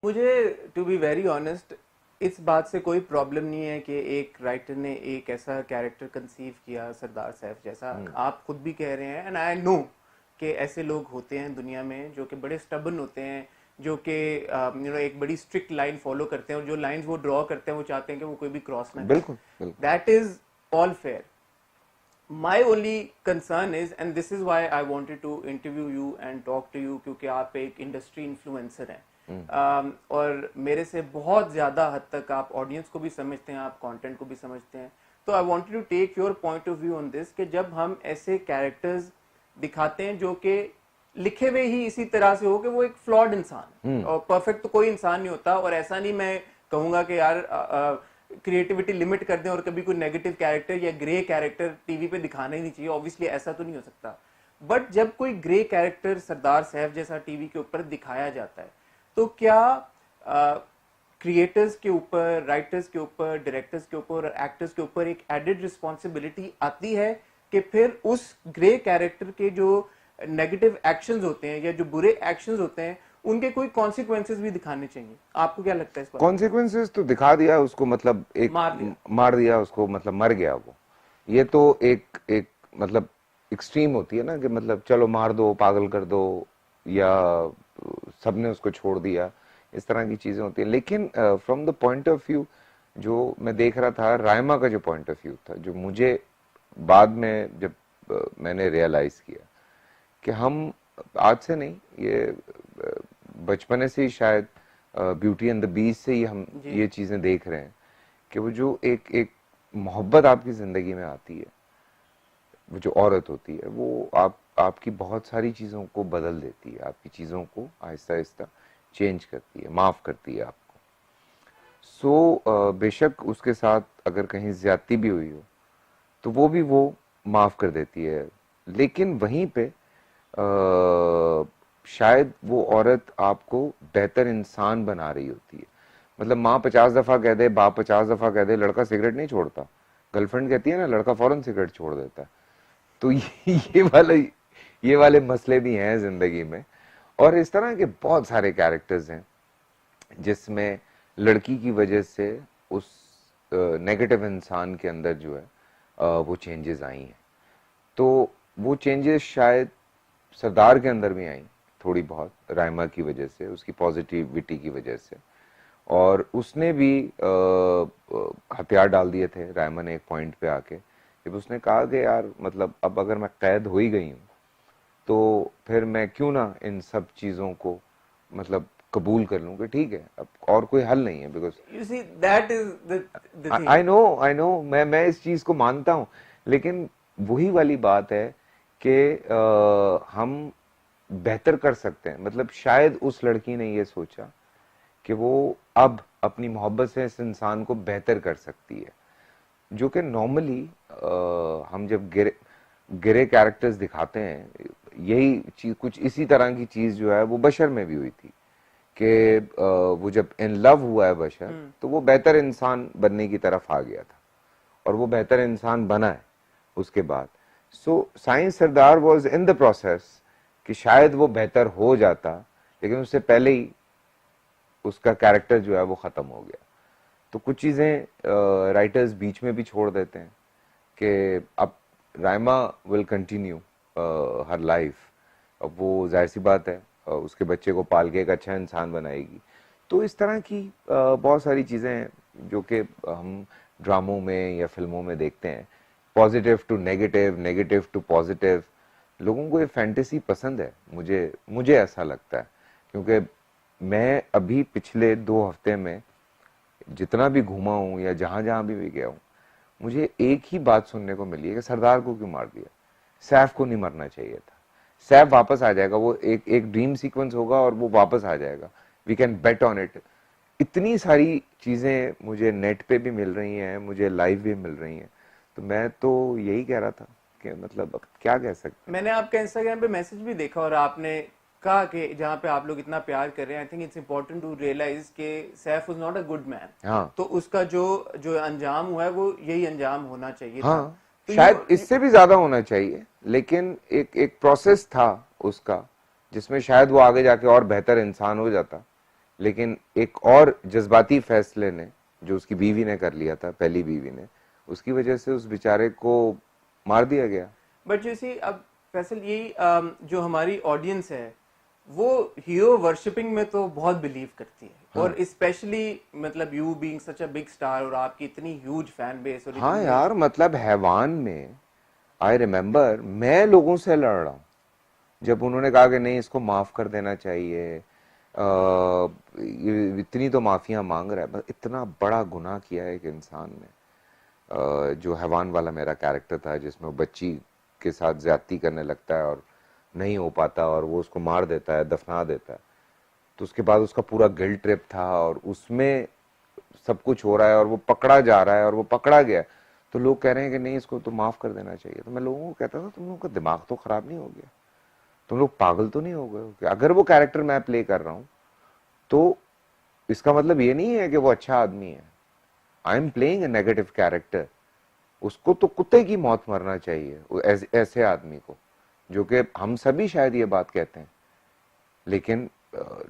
मुझे to be very honest इस बात से कोई प्रॉब्लम नहीं है कि एक राइटर ने एक ऐसा कैरेक्टर कंसीव किया सरदार सैफ जैसा। आप खुद भी कह रहे हैं एंड आई नो कि ऐसे लोग होते हैं दुनिया में जो कि बड़े स्टबन होते हैं, जो कि एक बड़ी स्ट्रिक्ट लाइन फॉलो करते हैं और जो लाइंस वो ड्रॉ करते हैं वो चाहते हैं कि वो कोई भी क्रॉस ना करे। बिल्कुल बिल्कुल। That is all fair. My only concern is, and this is why I wanted to interview you and talk to you, क्योंकि आप एक इंडस्ट्री इन्फ्लुएंसर हैं। और मेरे से बहुत ज़्यादा हद तक आप ऑडियंस को भी समझते हैं, आप कंटेंट को भी समझते हैं। तो I wanted to take your point of view on this कि जब हम ऐसे कैरेक्टर्स दिखाते हैं जो कि लिखे हुए ही इसी तरह से हो कि वो एक फ्लॉड इंसान है, और परफेक्ट तो कोई इंसान नहीं होता। और ऐसा नहीं मैं कहूँगा कि यार क्रिएटिविटी लिमिट कर दें और कभी कोई नेगेटिव कैरेक्टर या ग्रे कैरेक्टर टीवी पे दिखाना ही नहीं चाहिए, ऑब्वियसली ऐसा तो नहीं हो सकता। बट जब कोई ग्रे कैरेक्टर सरदार सैफ जैसा टीवी के ऊपर दिखाया जाता है तो क्या क्रिएटर्स के ऊपर, राइटर्स के ऊपर, डायरेक्टर्स के ऊपर और एक्टर्स के ऊपर एक एडेड रिस्पॉन्सिबिलिटी आती है कि फिर उस ग्रे कैरेक्टर के जो नेगेटिव एक्शंस होते हैं या जो बुरे एक्शंस होते हैं उनके कोई कॉन्सिक्वेंसेस भी दिखाने चाहिए? आपको क्या लगता है इस पर? कॉन्सिक्वेंसेस तो दिखा दिया उसको, मतलब एक मार दिया उसको, मतलब मर गया वो। ये तो एक मतलब एक्सट्रीम होती है ना कि मतलब चलो मार दो, पागल कर दो, या सबने उसको छोड़ दिया, इस तरह की चीजें होती है। लेकिन from the point of view जो मैं देख रहा था, रायमा का जो पॉइंट ऑफ व्यू था, जो मुझे बाद में जब मैंने रियलाइज किया कि हम आज से नहीं, ये बचपने से ही शायद ब्यूटी एंड द बीस्ट से ही हम ये चीजें देख रहे हैं कि वो जो एक मोहब्बत आपकी जिंदगी में आती है, वो जो औरत होती है, वो आपकी बहुत सारी चीजों को बदल देती है, आपकी चीजों को आहिस्ता आहिस्ता चेंज करती है, माफ करती है आपको। सो बेशक उसके साथ अगर कहीं ज्यादती भी हुई हो तो वो माफ कर देती है। लेकिन वहीं पे शायद वो औरत आपको बेहतर इंसान बना रही होती है। मतलब माँ 50 दफा कह दे, बाप 50 दफा कह दे, लड़का सिगरेट नहीं छोड़ता। गर्लफ्रेंड कहती है ना, लड़का फौरन सिगरेट छोड़ देता है। तो ये वाले मसले भी हैं जिंदगी में। और इस तरह के बहुत सारे कैरेक्टर्स हैं जिसमें लड़की की वजह से उस नेगेटिव इंसान के अंदर जो है वो चेंजेस आई हैं। तो वो चेंजेस शायद सरदार के अंदर भी आई थोड़ी बहुत, रायमा की वजह से, उसकी पॉजिटिविटी की वजह से। और उसने भी हथियार डाल दिए थे रायमा ने एक पॉइंट पे आके, जब उसने कहा कि यार मतलब अब अगर मैं कैद हो ही गई हूँ तो फिर मैं क्यों ना इन सब चीजों को मतलब कबूल कर लूं कि ठीक है अब और कोई हल नहीं है। Because you see that is the thing. I know मैं इस चीज को मानता हूं, लेकिन वही वाली बात है कि हम बेहतर कर सकते हैं। मतलब शायद उस लड़की ने ये सोचा कि वो अब अपनी मोहब्बत से इस इंसान को बेहतर कर सकती है, जो कि नॉर्मली हम जब गिरे कैरेक्टर्स दिखाते हैं, यही चीज कुछ इसी तरह की चीज जो है वो बशर में भी हुई थी कि वो जब इन लव हुआ है बशर तो वो बेहतर इंसान बनने की तरफ आ गया था और वो बेहतर इंसान बना है उसके बाद। So science Sardar was in the process कि शायद वो बेहतर हो जाता, लेकिन उससे पहले ही उसका कैरेक्टर जो है वो खत्म हो गया। तो कुछ चीजें राइटर्स बीच में भी छोड़ देते हैं कि अब Raima will continue her life. अब वो जाहिर सी बात है उसके बच्चे को पाल के एक अच्छा इंसान बनाएगी। तो इस तरह की बहुत सारी चीजें हैं जो कि हम ड्रामों में या फिल्मों में देखते हैं, positive to negative, negative to positive. लोगों को ये फैंटेसी पसंद है, मुझे ऐसा लगता है, क्योंकि मैं अभी पिछले 2 हफ्ते में जितना भी घूमा हूं या जहां जहां भी गया हूं, मुझे एक ही बात सुनने को मिली है कि सरदार को क्यों मार दिया, सैफ को नहीं मरना चाहिए था, सैफ वापस आ जाएगा, वो एक ड्रीम सीक्वेंस होगा और वो वापस आ जाएगा, we can bet on it. इतनी सारी चीजें मुझे नेट पे भी मिल रही हैं, मुझे लाइव भी मिल रही हैं। तो मैं तो यही कह रहा था कि मतलब अब क्या कह सकते। मैंने आपका इंस्टाग्राम पे मैसेज भी देखा और आपने कहा कि जहाँ पे आप लोग इतना प्यार कर रहे हैं, I think it's important to realise कि Saif was not a good man. हाँ, तो उसका जो अंजाम हुआ है वो यही अंजाम होना चाहिए था। हाँ, तो शायद इससे भी ज्यादा होना चाहिए, लेकिन एक प्रोसेस था उसका जिसमें शायद वो आगे जाके और बेहतर इंसान हो जाता, लेकिन एक और जज्बाती फैसले ने, जो उसकी बीवी ने कर लिया था, पहली बीवी ने, उसकी वजह से उस बेचारे को मार दिया गया। बट यू सी, अब फैसल यही जो हमारी ऑडियंस है वो हीरो वर्शिपिंग में तो बहुत बिलीव करती है, और स्पेशली मतलब you being such a big star और आपकी इतनी ह्यूज फैन बेस, और हाँ यार, मतलब हैवान में आई रिमेम्बर मैं लोगों से लड़ रहा हूँ जब उन्होंने कहा कि नहीं, इसको माफ कर देना चाहिए, ये इतनी तो माफिया मांग रहा है। बस इतना बड़ा गुनाह किया है एक इंसान ने। जो हैवान वाला मेरा कैरेक्टर था, जिसमें वो बच्ची के साथ ज्यादती करने लगता है और नहीं हो पाता, और वो उसको मार देता है, दफना देता है, तो उसके बाद उसका पूरा गिल्ट ट्रिप था, और उसमें सब कुछ हो रहा है, और वो पकड़ा जा रहा है, और वो पकड़ा गया, तो लोग कह रहे हैं कि नहीं, इसको तो माफ कर देना चाहिए। तो मैं लोगों को कहता था, तुम लोगों का दिमाग तो खराब नहीं हो गया? तुम लोग पागल तो नहीं हो गए हो कि अगर वो कैरेक्टर मैं प्ले कर रहा हूं तो इसका मतलब ये नहीं है कि वो अच्छा आदमी है। I am playing a negative character. उसको तो कुत्ते की मौत मरना चाहिए, ऐसे आदमी को, जो कि हम सभी शायद ये बात कहते हैं, लेकिन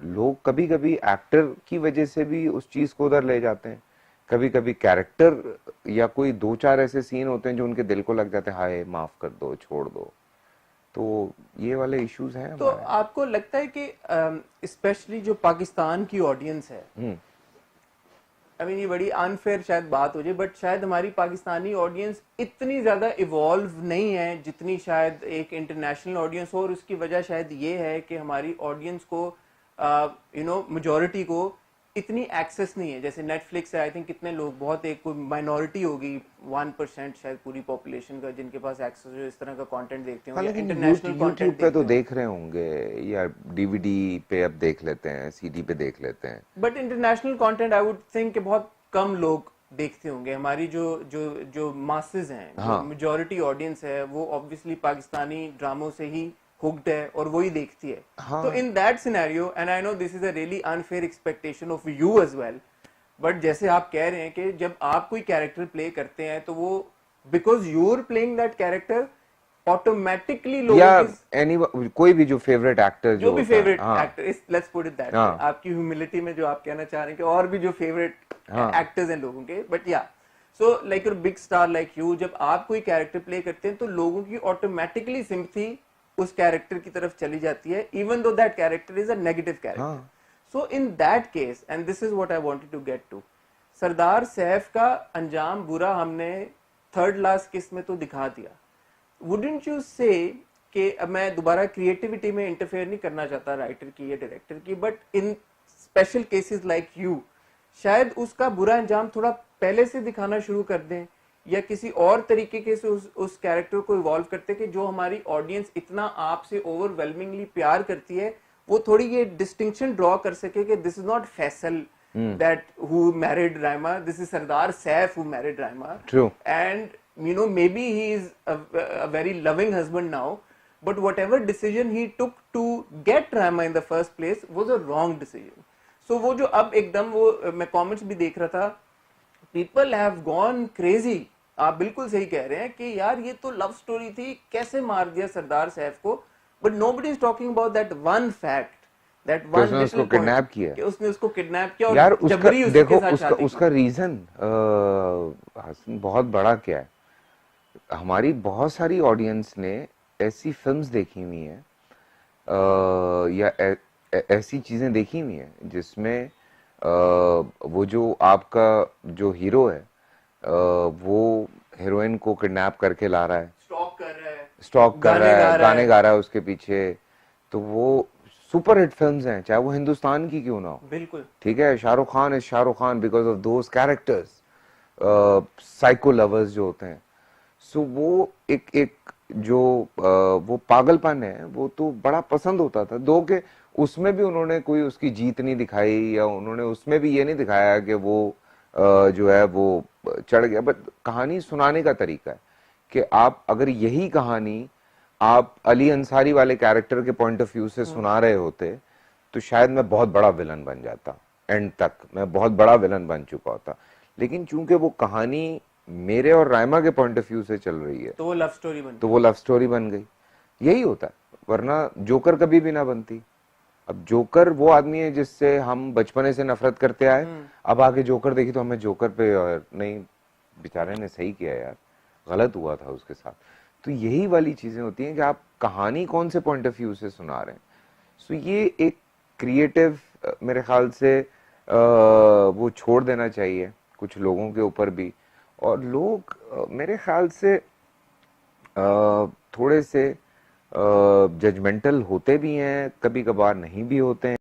लोग कभी कभी एक्टर की वजह से भी उस चीज को उधर ले जाते हैं। कभी कभी कैरेक्टर या कोई दो चार ऐसे सीन होते हैं जो उनके दिल को लग जाते हैं, हाय माफ कर दो, छोड़ दो। तो ये वाले इश्यूज हैं तो हमारे। आपको लगता है कि स्पेशली जो पाकिस्तान की ऑडियंस है, आई मीन ये बड़ी अनफेयर शायद बात हो जाए, बट शायद हमारी पाकिस्तानी ऑडियंस इतनी ज्यादा इवॉल्व नहीं है जितनी शायद एक इंटरनेशनल ऑडियंस हो, और उसकी वजह शायद ये है कि हमारी ऑडियंस को मेजोरिटी को इतनी एक्सेस नहीं है। जैसे नेटफ्लिक्स है, आई थिंक कितने लोग, बहुत एक कोई माइनॉरिटी होगी, 1% शायद पूरी पॉपुलेशन का, जिनके पास एक्सेस हो, इस तरह का कंटेंट देखते हो, या इंटरनेशनल यूट्यूब कंटेंट पे तो देखते हो। देख रहे होंगे, या डीवीडी पे अब देख लेते हैं, सीडी पे देख लेते हैं। But international content I would think कि बहुत कम लोग देखते होंगे। हमारी जो जो जो मासेस हैं, जो हाँ मेजोरिटी ऑडियंस है, वो ऑब्वियसली पाकिस्तानी ड्रामों से ही हुक्ड है और वही देखती है। हाँ तो in that scenario, and I know this is a really unfair expectation of you as well, but जैसे आप कह रहे हैं कि जब आप कोई कैरेक्टर प्ले करते हैं तो वो because you are playing that character, automatically या लोगों की एनी कोई भी जो फेवरेट एक्टर जो भी होता है, फेवरेट हाँ actor, let's put it that, हाँ आपकी ह्यूमिलिटी में जो आप कहना चाह रहे हैं कि और भी जो फेवरेट हाँ एक्टर्स हैं लोगों के, बट या so like your big star like you, जब आप कोई कैरेक्टर प्ले करते हैं तो लोगों की ऑटोमेटिकली सिंपथी उस कैरेक्टर की तरफ चली जाती है, even though that character is a negative character. हाँ so in that case, and this is what I wanted to get to, सरदार सैफ का अंजाम बुरा हमने थर्ड लास्ट किस में तो दिखा दिया। वुडंट यू से कि अब मैं दोबारा क्रिएटिविटी में इंटरफेयर नहीं करना चाहता राइटर की या डायरेक्टर की, but in special cases like you शायद उसका बुरा अंजाम थोड़ा पहले से दिखाना शुरू कर दें, या किसी और तरीके के से उस कैरेक्टर को इवॉल्व करते कि जो हमारी ऑडियंस इतना आपसे ओवरवेलमिंगली प्यार करती है, वो थोड़ी ये डिस्टिंक्शन ड्रॉ कर सके कि this is not Faisal that who married Raima, this is Sardar Saif who married Raima. True. And you know, maybe he is a very loving husband now, but whatever decision he took to get Raima in the first place was a wrong decision. So वो जो अब एकदम वो मैं comments भी देख रहा था, people have gone crazy. आप बिल्कुल सही कह रहे हैं कि यार ये तो लव स्टोरी थी, कैसे मार दिया सरदार सैफ को, but nobody is talking about that one fact, that one उसने उसको किडनैप किया, कि उसने उसको किडनैप किया और यार उसका जबरी उसके देखो, साथ उसका शादी उसका रीजन बहुत बड़ा क्या है। हमारी बहुत सारी ऑडियंस ने ऐसी फिल्म्स देखी हुई हैं, या ऐसी चीजें देखी हुई हैं जिसमें वो जो आपका जो हीरो है, वो हीरोइन को किडनैप करके ला रहा है, स्टॉक कर रहा है, स्टॉक कर गाने रहा गा है, रहा गाने है। गा रहा है उसके पीछे। तो वो सुपर हिट फिल्म्स हैं, चाहे वो हिंदुस्तान की क्यों ना हो। बिल्कुल ठीक है, Shahrukh Khan is Shahrukh Khan because of those characters, psycho lovers जो होते हैं। सो वो एक एक जो वो पागलपन है, वो तो बड़ा पसंद होता था। दो के उसमें भी उन्होंने कोई उसकी जीत नहीं दिखाई, या उन्होंने उसमें भी ये नहीं दिखाया कि वो जो है वो चढ़ गया। बट कहानी सुनाने का तरीका है कि आप अगर यही कहानी आप अली अंसारी वाले कैरेक्टर के पॉइंट ऑफ व्यू से सुना रहे होते, तो शायद मैं बहुत बड़ा विलन बन जाता, एंड तक मैं बहुत बड़ा विलन बन चुका होता। लेकिन चूंकि वो कहानी मेरे और रायमा के पॉइंट ऑफ व्यू से चल रही है, तो वो लव स्टोरी बन तो वो लव स्टोरी बन गई। यही होता है, वरना जोकर कभी भी ना बनती। अब जोकर वो आदमी है जिससे हम बचपने से नफरत करते आए, अब आगे जोकर देखी तो हमें जोकर पे और नहीं, बेचारे ने सही किया यार, गलत हुआ था उसके साथ। तो यही वाली चीजें होती हैं कि आप कहानी कौन से पॉइंट ऑफ व्यू से सुना रहे हैं। सो ये एक क्रिएटिव मेरे ख्याल से वो छोड़ देना चाहिए कुछ लोगों के ऊपर भी, और लोग मेरे ख्याल से थोड़े से जजमेंटल होते भी हैं, कभी कभार नहीं भी होते हैं।